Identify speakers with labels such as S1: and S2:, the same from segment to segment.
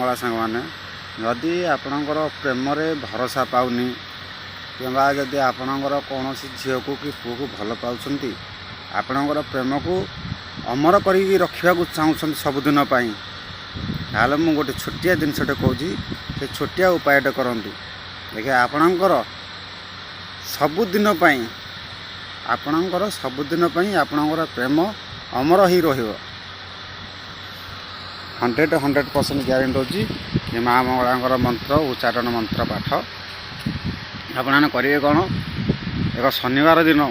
S1: मंगला सांग मैंने जदि आपणकर प्रेम भरोसा पाऊनी कि जदि आपणकर कौन झील को कि पुओ को भल पाँच आपणकर प्रेम को अमर कर रखा चाहूँ सबुदिन ताल मु गोटे छोटिया जिनसटे कहूँ से छोटिया उपायटे करूँ देखिए आपणकर सबुदिन आपणकर सबुदिन आपणकर प्रेम अमर ही रहिबो 100% ग्यारंटी होची ये माँ मंगला मंत्र उच्चारण मंत्र पाठ आपने करेंगे कौन एक शनिवार दिन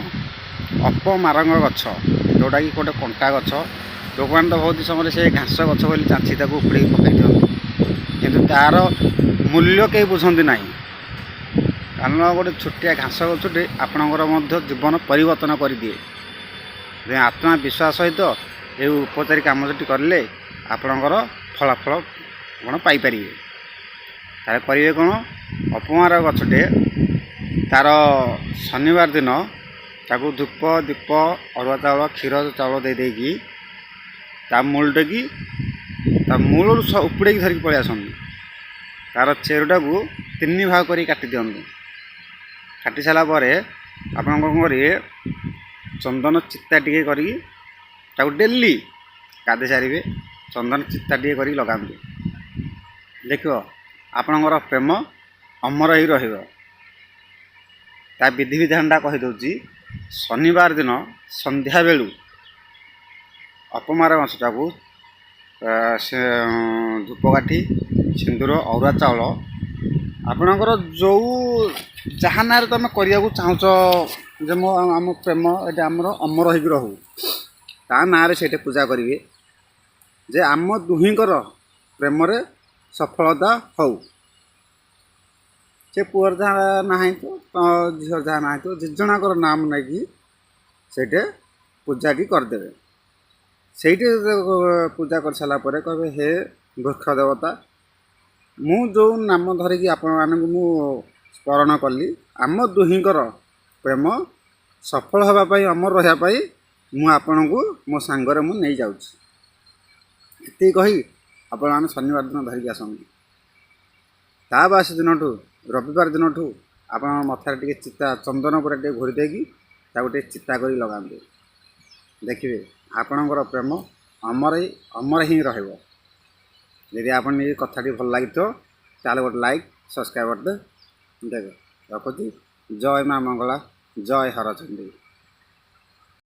S1: अपमारंग गछ जोटा कि गोटे कंटा गछ लोक मैंने तो बहुत समय से घास गछ बोली चाची उपड़े पकई दिखते कि तार मूल्य कहीं बुझती ना कारण गोटे छोटिया घास गछटे आपणकर जीवन परिवर्तन कर दिए आत्मा विश्वास सहित ये उपचारी कमटी करें आपणकर फलाफल कौन पाइपर तार करेंगे कौन अपमार गछटे तार शनिवार दिन ताकू धूप दीप अरुआ चाउल क्षीर चाउल देदेकी ता मूलटे की मूल उपड़े धरिक पलि आस तार चेरुटा को 3 भाग कर काटि दिंतु काटि सारापर आप करेंगे चंदन चिता टे कर डेली गाधे सारे चंदन चिता टे कर लगाते देख आपणकर प्रेम अमर ही रहिबो विधि विधानटा कहीदे शनिवार दिन संध्या बेलू अपमार गछटा को धूपकाठी सिंदूर अरुआ चाउल आपणकर जो जहाँ ना तुम करने को चाहूँ जे मो आम प्रेम ये आमर अमर हो रहू ता ना से पूजा करेंगे जे आम दुहींकर प्रेम सफलता हो से पुअर जहाँ ना तो झील जहाँ ना तो जिजनाकर नाम नहीं से पूजाटी करदे से पूजा कर सारापर कहे हे वृक्ष देवता मु जो नाम धरिकी आपण मानक मु स्मरण कली आम दुहींकर प्रेम सफल होगापाई अमर रहापाई मु आपण को मो सांगरे मु नहीं जाऊँ ये कही आपण मैंने शनिवार दिन धरिकी आसती ता बास दिन रविवार दिन आप मथार टे चिता चंदन पर टे घोरी देकी टे चिता कर लगाते देखिए आपणकर प्रेम अमर ही रहिबो यदि आपन ये कथाटी भल लगी तो गोटे लाइक सब्सक्राइब करते देख रखुची जय माँ मंगला जय हरचंडी।